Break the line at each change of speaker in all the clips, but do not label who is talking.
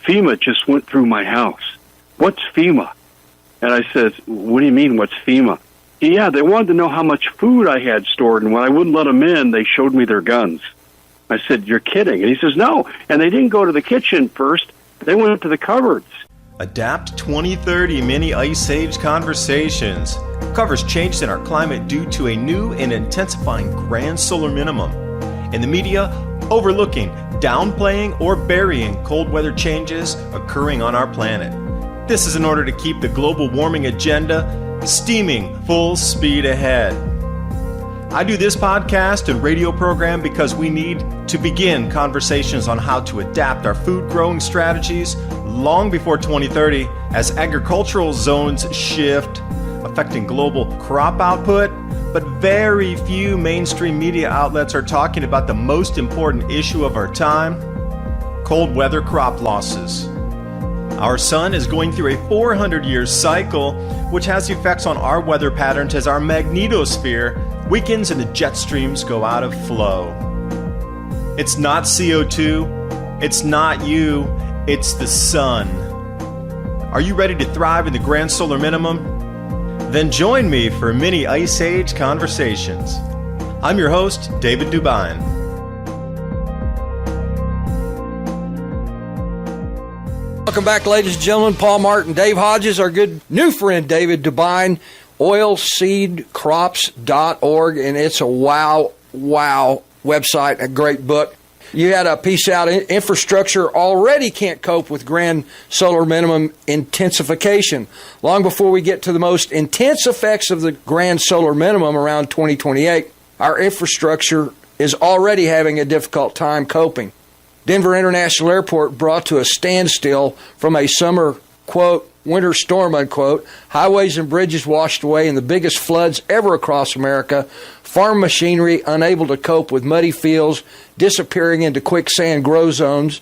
FEMA just went through my house. What's FEMA? And I said, what do you mean, what's FEMA? Yeah, they wanted to know how much food I had stored, and when I wouldn't let them in, they showed me their guns. I said, you're kidding. And he says, no. And they didn't go to the kitchen first. They went to the cupboards.
Adapt 2030 Mini Ice Age Conversations covers changes in our climate due to a new and intensifying grand solar minimum. In the media, overlooking, downplaying, or burying cold weather changes occurring on our planet. This is in order to keep the global warming agenda steaming full speed ahead. I do this podcast and radio program because we need to begin conversations on how to adapt our food growing strategies long before 2030 as agricultural zones shift, affecting global crop output, but very few mainstream media outlets are talking about the most important issue of our time, cold weather crop losses. Our sun is going through a 400-year cycle, which has effects on our weather patterns as our magnetosphere weakens and the jet streams go out of flow. It's not CO2, it's not you, it's the sun. Are you ready to thrive in the grand solar minimum? Then join me for Mini Ice Age Conversations. I'm your host, David DuByne.
Welcome back, ladies and gentlemen. Paul Martin, Dave Hodges, our good new friend, David DuByne, oilseedcrops.org, and it's a wow website, a great book. You had a piece out, infrastructure already can't cope with grand solar minimum intensification. Long before we get to the most intense effects of the grand solar minimum around 2028, our infrastructure is already having a difficult time coping. Denver International Airport brought to a standstill from a summer, quote, winter storm, unquote, highways and bridges washed away in the biggest floods ever across America, farm machinery unable to cope with muddy fields, disappearing into quicksand grow zones,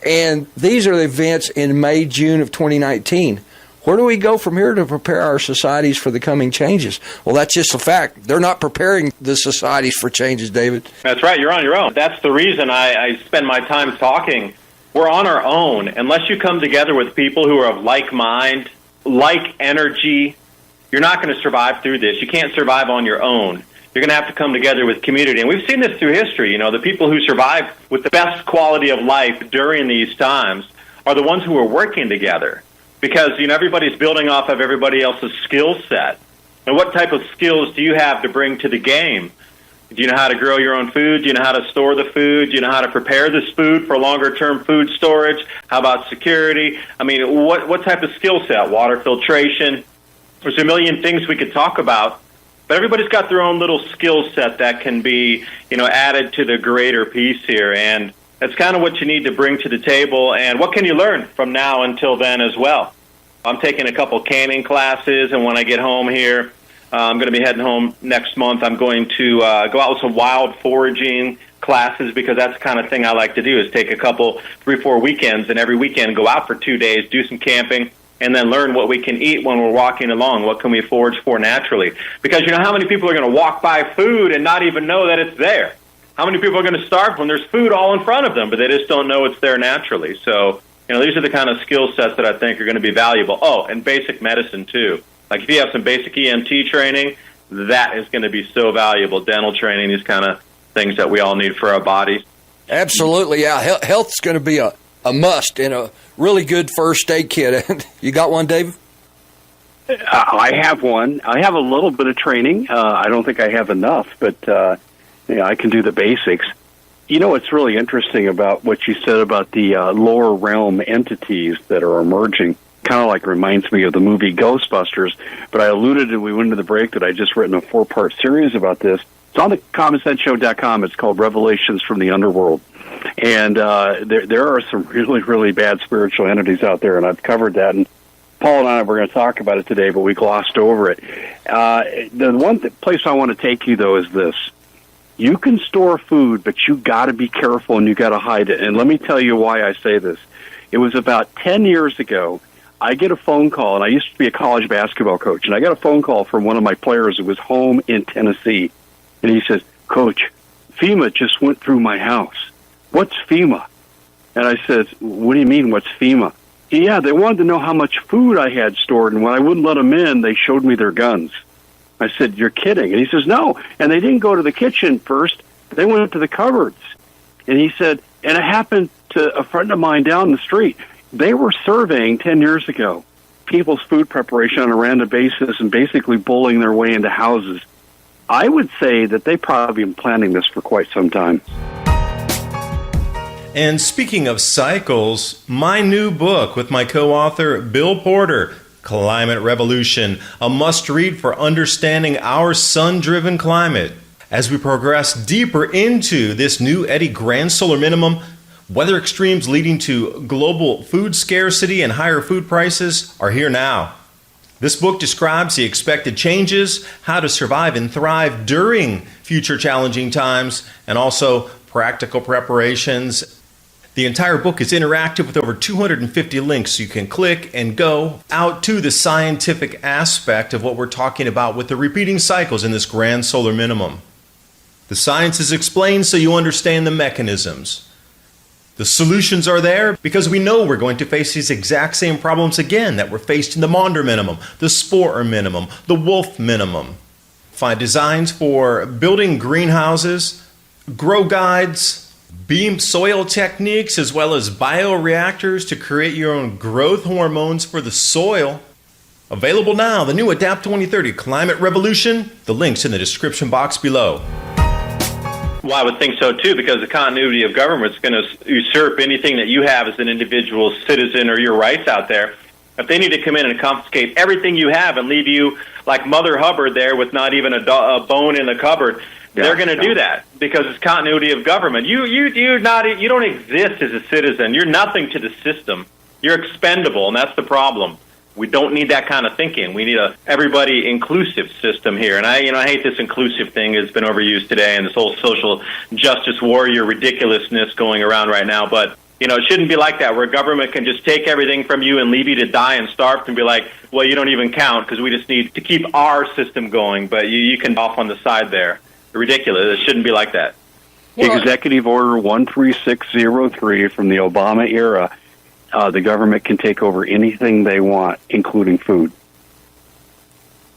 and these are the events in May, June of 2019. Where do we go from here to prepare our societies for the coming changes? Well, that's just a fact. They're not preparing the societies for changes, David.
That's right. You're on your own. That's the reason I spend my time talking. We're on our own. Unless you come together with people who are of like mind, like energy, you're not going to survive through this. You can't survive on your own. You're going to have to come together with community. And we've seen this through history. You know, the people who survive with the best quality of life during these times are the ones who are working together. Because, you know, everybody's building off of everybody else's skill set. And what type of skills do you have to bring to the game? Do you know how to grow your own food? Do you know how to store the food? Do you know how to prepare this food for longer-term food storage? How about security? I mean, what type of skill set? Water filtration? There's a million things we could talk about. But everybody's got their own little skill set that can be, you know, added to the greater piece here. And that's kind of what you need to bring to the table. And what can you learn from now until then as well? I'm taking a couple canning classes, and when I get home here, I'm going to be heading home next month. I'm going to go out with some wild foraging classes because that's the kind of thing I like to do is take a couple, 3-4 weekends, and every weekend go out for 2 days, do some camping, and then learn what we can eat when we're walking along. What can we forage for naturally? Because you know how many people are going to walk by food and not even know that it's there? How many people are going to starve when there's food all in front of them, but they just don't know it's there naturally? So, you know, these are the kind of skill sets that I think are going to be valuable. Oh, and basic medicine, too. Like if you have some basic EMT training, that is going to be so valuable. Dental training, these kind of things that we all need for our bodies.
Absolutely, yeah. Health's going to be a must and a really good first aid kit. You got one, David?
I have one. I have a little bit of training. I don't think I have enough, but I can do the basics. You know what's really interesting about what you said about the lower realm entities that are emerging? Kind of like reminds me of the movie Ghostbusters, but I alluded and we went into the break that I just written a 4-part series about this. It's on the commonsenseshow.com. It's called Revelations from the Underworld. And there are some really, really bad spiritual entities out there, and I've covered that. And Paul and I were going to talk about it today, but we glossed over it. The one place I want to take you, though, is this. You can store food, but you got to be careful and you got to hide it. And let me tell you why I say this. It was about 10 years ago. I get a phone call, and I used to be a college basketball coach, and I got a phone call from one of my players who was home in Tennessee. And he says, Coach, FEMA just went through my house. What's FEMA? And I said, what do you mean, what's FEMA? Yeah, they wanted to know how much food I had stored, and when I wouldn't let them in, they showed me their guns. I said, you're kidding. And he says, no. And they didn't go to the kitchen first. They went to the cupboards. And he said, and it happened to a friend of mine down the street. They were surveying 10 years ago people's food preparation on a random basis and basically bullying their way into houses. I would say that they've probably been planning this for quite some time.
And speaking of cycles, my new book with my co-author Bill Porter, Climate Revolution, a must-read for understanding our sun-driven climate. As we progress deeper into this new Eddy grand solar minimum, weather extremes leading to global food scarcity and higher food prices are here now. This book describes the expected changes, how to survive and thrive during future challenging times, and also practical preparations. The entire book is interactive with over 250 links, so you can click and go out to the scientific aspect of what we're talking about with the repeating cycles in this grand solar minimum. The science is explained so you understand the mechanisms. The solutions are there because we know we're going to face these exact same problems again that were faced in the Maunder minimum, the Sporer minimum, the Wolf minimum. Find designs for building greenhouses, grow guides, beam soil techniques, as well as bioreactors to create your own growth hormones for the soil. Available now, the new Adapt 2030 Climate Revolution. The link's in the description box below.
Well, I would think so, too, because the continuity of government is going to usurp anything that you have as an individual citizen or your rights out there. If they need to come in and confiscate everything you have and leave you like Mother Hubbard there with not even a bone in the cupboard, they're going to do that because it's continuity of government. You don't exist as a citizen. You're nothing to the system. You're expendable, and that's the problem. We don't need that kind of thinking. We need a everybody inclusive system here. And I hate this inclusive thing. It's been overused today, and this whole social justice warrior ridiculousness going around right now. But it shouldn't be like that, where government can just take everything from you and leave you to die and starve and be like, well, you don't even count because we just need to keep our system going. But you can off on the side there. Ridiculous. It shouldn't be like that.
Well, Executive Order 13603 from the Obama era. The government can take over anything they want, including food.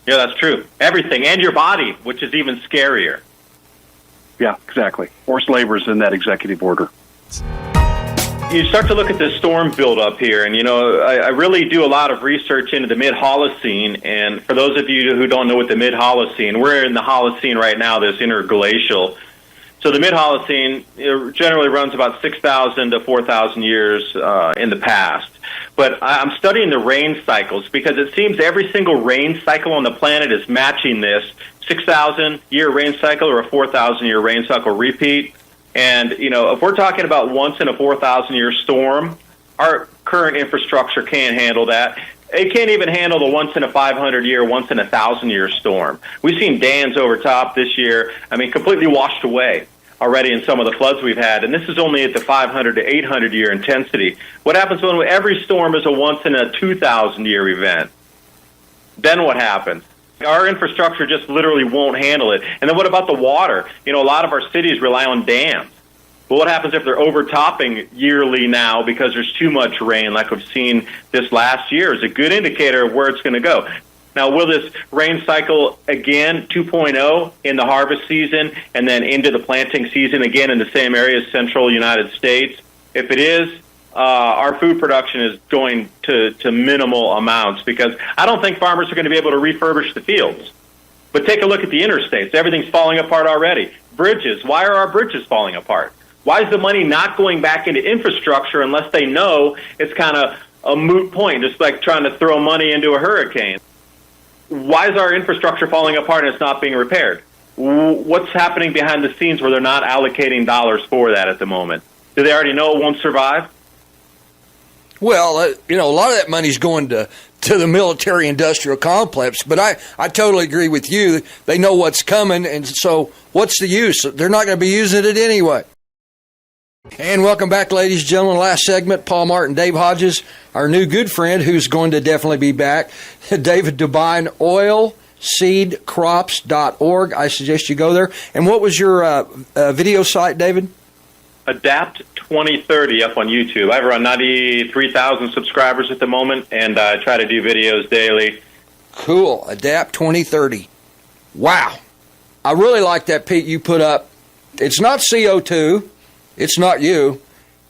Yeah, that's true. Everything, and your body, which is even scarier.
Yeah, exactly. Forced labor is in that executive order.
You start to look at this storm buildup here, and I really do a lot of research into the mid-Holocene. And for those of you who don't know what the mid-Holocene, we're in the Holocene right now, this interglacial. So the mid-Holocene generally runs about 6,000 to 4,000 years in the past. But I'm studying the rain cycles because it seems every single rain cycle on the planet is matching this 6,000-year rain cycle or a 4,000-year rain cycle repeat. And, if we're talking about once in a 4,000-year storm, our current infrastructure can't handle that. It can't even handle the once in a 500-year, once in a 1,000-year storm. We've seen dams over top this year, completely washed away already in some of the floods we've had. And this is only at the 500 to 800-year intensity. What happens when every storm is a once in a 2,000-year event? Then what happens? Our infrastructure just literally won't handle it. And then what about the water? A lot of our cities rely on dams. But what happens if they're overtopping yearly now because there's too much rain, like we've seen this last year? Is a good indicator of where it's going to go. Now, will this rain cycle again, 2.0, in the harvest season and then into the planting season again in the same area as central United States? If it is, our food production is going to minimal amounts because I don't think farmers are going to be able to refurbish the fields. But take a look at the interstates. Everything's falling apart already. Bridges. Why are our bridges falling apart? Why is the money not going back into infrastructure unless they know it's kind of a moot point, just like trying to throw money into a hurricane? Why is our infrastructure falling apart and it's not being repaired? What's happening behind the scenes where they're not allocating dollars for that at the moment? Do they already know it won't survive?
Well, a lot of that money's going to the military-industrial complex, but I totally agree with you. They know what's coming, and so what's the use? They're not going to be using it anyway. And welcome back, ladies and gentlemen. Last segment, Paul Martin, Dave Hodges, our new good friend who's going to definitely be back, David DuByne, oilseedcrops.org. I suggest you go there. And what was your video site, David?
Adapt 2030 up on YouTube. I have around 93,000 subscribers at the moment, and I try to do videos daily.
Cool. Adapt 2030. Wow. I really like that, Pete, you put up. It's not CO2. It's not you.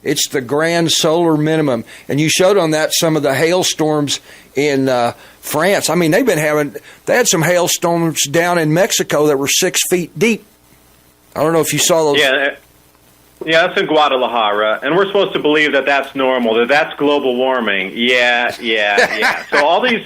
It's the grand solar minimum. And you showed on that some of the hailstorms in France. I mean, they had some hailstorms down in Mexico that were 6 feet deep. I don't know if you saw those.
Yeah, that's in Guadalajara, and we're supposed to believe that that's normal, that's global warming. Yeah. So all these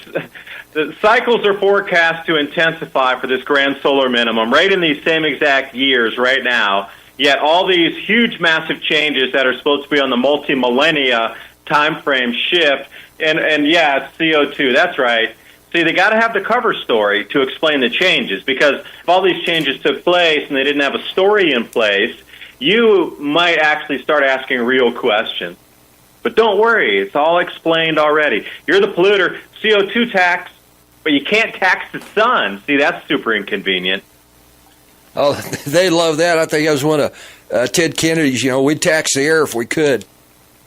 the cycles are forecast to intensify for this grand solar minimum right in these same exact years right now. Yet all these huge, massive changes that are supposed to be on the multi-millennia time frame shift, and yeah, it's CO2. That's right. See, they got to have the cover story to explain the changes, because if all these changes took place and they didn't have a story in place, you might actually start asking real questions. But don't worry, it's all explained already. You're the polluter, CO2 tax, but you can't tax the sun. See, that's super inconvenient.
Oh, they love that. I think that was one of Ted Kennedy's, we'd tax the air if we could.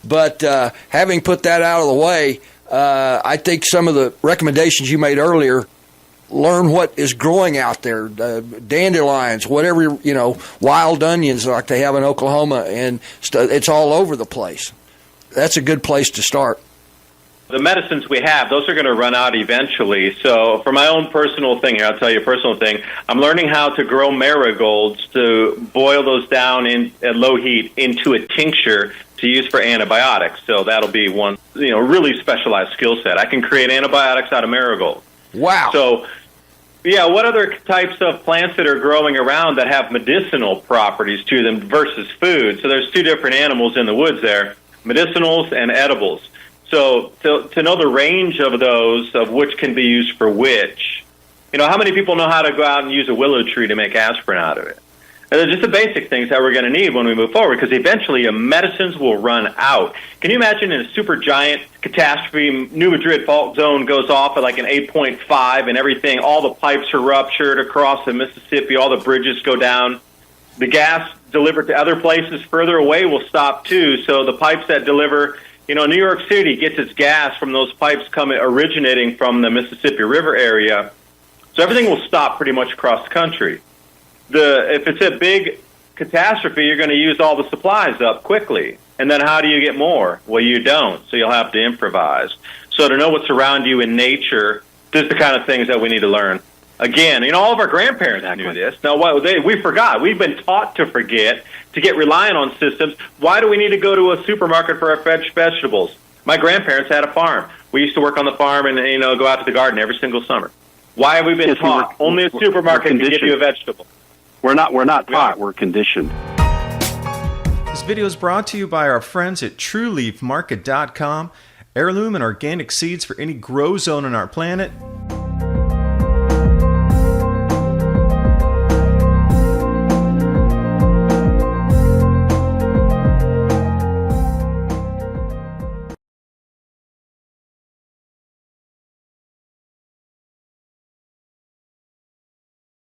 But having put that out of the way, I think some of the recommendations you made earlier, learn what is growing out there, dandelions, whatever, wild onions like they have in Oklahoma, and it's all over the place. That's a good place to start.
The medicines we have, those are going to run out eventually. So for my own personal thing here, I'll tell you a personal thing. I'm learning how to grow marigolds, to boil those down at low heat into a tincture to use for antibiotics. So that'll be one, really specialized skill set. I can create antibiotics out of marigolds.
Wow.
So, yeah, what other types of plants that are growing around that have medicinal properties to them versus food? So there's two different animals in the woods there, medicinals and edibles. So to know the range of those, of which can be used for which, how many people know how to go out and use a willow tree to make aspirin out of it? And they're just the basic things that we're going to need when we move forward, because eventually medicines will run out. Can you imagine in a super giant catastrophe, New Madrid fault zone goes off at like an 8.5 and everything, all the pipes are ruptured across the Mississippi, all the bridges go down. The gas delivered to other places further away will stop too, so the pipes that deliver... New York City gets its gas from those pipes originating from the Mississippi River area. So everything will stop pretty much across the country. If it's a big catastrophe, you're going to use all the supplies up quickly. And then how do you get more? Well, you don't, so you'll have to improvise. So to know what's around you in nature, this is the kind of things that we need to learn. Again, all of our grandparents knew this. Now, we forgot. We've been taught to forget, to get reliant on systems. Why do we need to go to a supermarket for our fresh vegetables? My grandparents had a farm. We used to work on the farm and go out to the garden every single summer. Why have we been taught? Only a supermarket can give you a vegetable.
We're not taught. We're conditioned.
This video is brought to you by our friends at TrueLeafMarket.com. Heirloom and organic seeds for any grow zone on our planet.